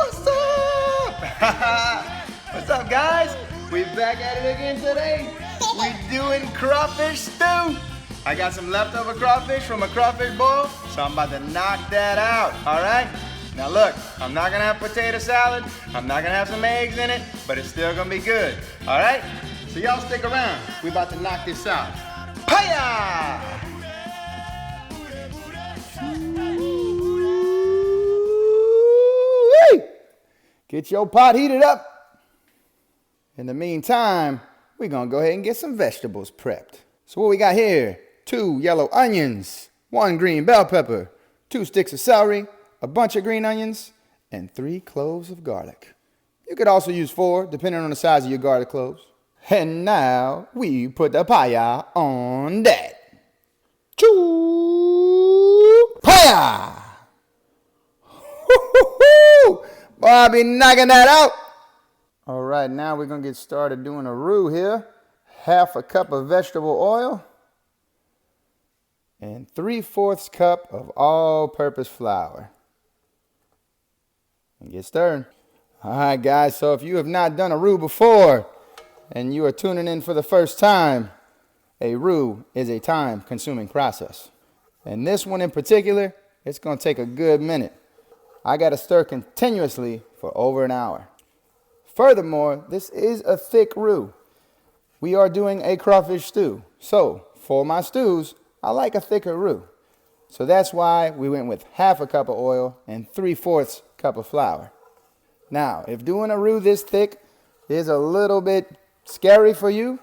What's up? What's up, guys? We back at it again today. We doing crawfish stew. I got some leftover crawfish from a crawfish boil, so I'm about to knock that out, all right? Now look, I'm not gonna have potato salad, I'm not gonna have some eggs in it, but it's still gonna be good, all right? So y'all stick around. We about to knock this out. Hiya! Get your pot heated up. In the meantime, we're gonna go ahead and get some vegetables prepped. So what we got here, 2 yellow onions, 1 green bell pepper, 2 sticks of celery, a bunch of green onions, and 3 cloves of garlic. You could also use 4, depending on the size of your garlic cloves. And now we put the paya on that. Choo! Paya! Boy, I'll be knocking that out. All right, now we're gonna get started doing a roux here. 1/2 cup of vegetable oil and 3/4 cup of all-purpose flour. And get stirring. All right, guys, so if you have not done a roux before and you are tuning in for the first time, a roux is a time-consuming process. And this one in particular, it's gonna take a good minute. I gotta stir continuously for over an hour. Furthermore, this is a thick roux. We are doing a crawfish stew. So, for my stews, I like a thicker roux. So that's why we went with 1/2 cup of oil and 3/4 cup of flour. Now, if doing a roux this thick is a little bit scary for you,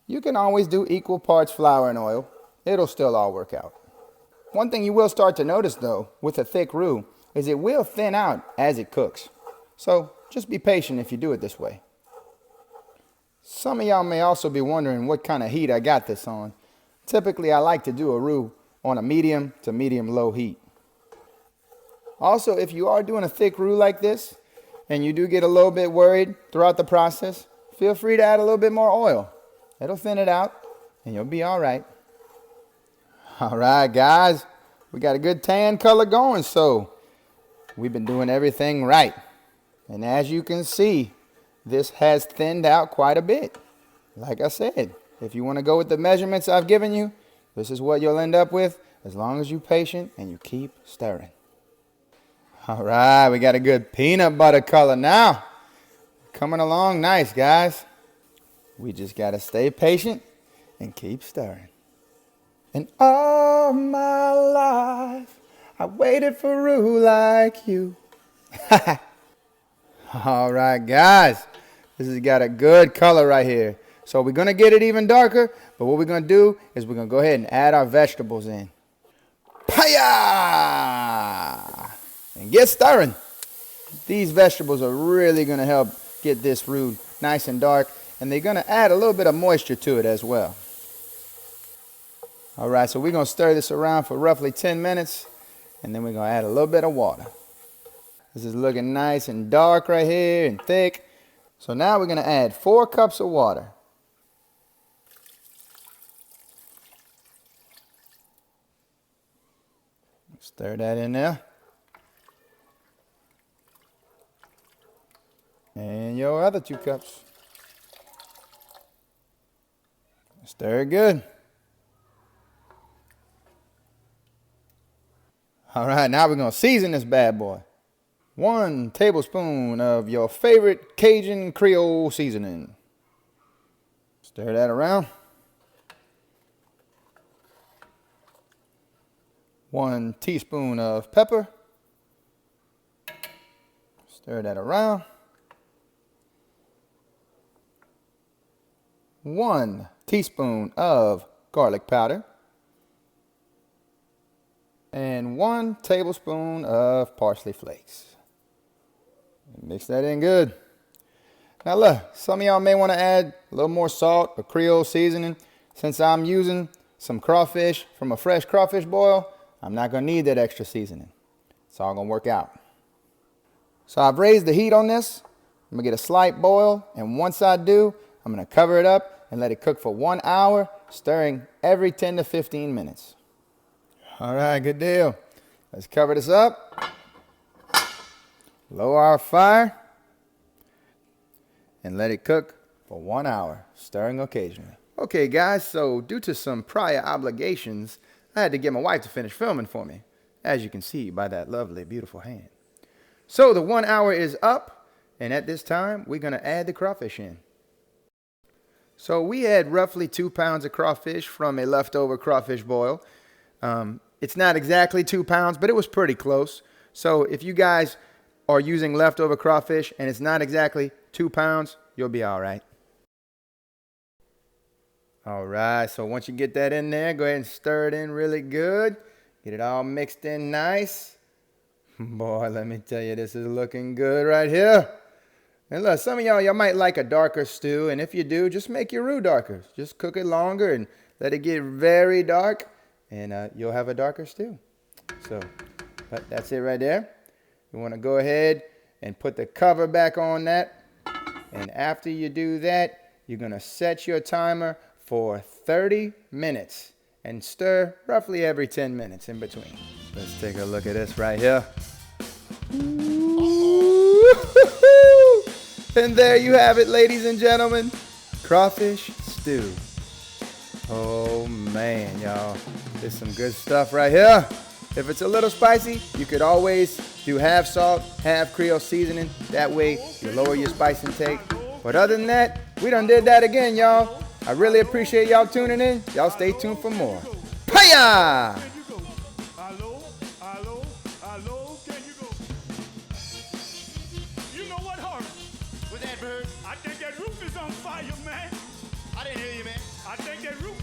you can always do equal parts flour and oil. It'll still all work out. One thing you will start to notice though, with a thick roux, is it will thin out as it cooks. So just be patient if you do it this way. Some of y'all may also be wondering what kind of heat I got this on. Typically I like to do a roux on a medium to medium low heat. Also, if you are doing a thick roux like this and you do get a little bit worried throughout the process, feel free to add a little bit more oil. It'll thin it out and you'll be all right. All right, guys, we got a good tan color going, so we've been doing everything right. And as you can see, this has thinned out quite a bit. Like I said, if you want to go with the measurements I've given you, this is what you'll end up with as long as you're patient and you keep stirring. All right, we got a good peanut butter color now. Coming along nice, guys. We just got to stay patient and keep stirring. And all my life, I waited for roux like you. All right, guys, this has got a good color right here. So we're going to get it even darker, but what we're going to do is we're going to go ahead and add our vegetables in. Paya! And get stirring. These vegetables are really going to help get this roux nice and dark, and they're going to add a little bit of moisture to it as well. All right, so we're going to stir this around for roughly 10 minutes. And then we're going to add a little bit of water. This is looking nice and dark right here and thick. So now we're going to add 4 cups of water. Stir that in there. And your other 2 cups. Stir it good. All right, now we're going to season this bad boy. 1 tablespoon of your favorite Cajun Creole seasoning. Stir that around. 1 teaspoon of pepper. Stir that around. 1 teaspoon of garlic powder. And 1 tablespoon of parsley flakes. Mix that in good. Now look, some of y'all may want to add a little more salt or Creole seasoning. Since I'm using some crawfish from a fresh crawfish boil, I'm not going to need that extra seasoning. It's all going to work out. So I've raised the heat on this. I'm going to get a slight boil, and once I do, I'm going to cover it up and let it cook for 1 hour, stirring every 10 to 15 minutes. All right, good deal. Let's cover this up. Lower our fire and let it cook for 1 hour, stirring occasionally. Okay guys, so due to some prior obligations, I had to get my wife to finish filming for me, as you can see by that lovely, beautiful hand. So the 1 hour is up, and at this time, we're gonna add the crawfish in. So we had roughly 2 pounds of crawfish from a leftover crawfish boil. It's not exactly 2 pounds, but it was pretty close. So if you guys are using leftover crawfish and it's not exactly 2 pounds, you'll be all right. All right, so once you get that in there, go ahead and stir it in really good. Get it all mixed in nice. Boy, let me tell you, this is looking good right here. And look, some of y'all might like a darker stew, and if you do, just make your roux darker. Just cook it longer and let it get very dark, and you'll have a darker stew. So, but that's it right there. You want to go ahead and put the cover back on that, and after you do that, you're going to set your timer for 30 minutes and stir roughly every 10 minutes in between. Let's take a look at this right here. And there you have it, ladies and gentlemen. Crawfish stew. Oh man, y'all. There's some good stuff right here. If it's a little spicy, you could always do half salt, half Creole seasoning. That way you lower your spice intake. But other than that, we done did that again, y'all. I really appreciate y'all tuning in. Y'all stay tuned for more. Paya! You know what, Harvey? What's that, Bird? I think that roof is on fire, man. I didn't hear you, man. I think that roof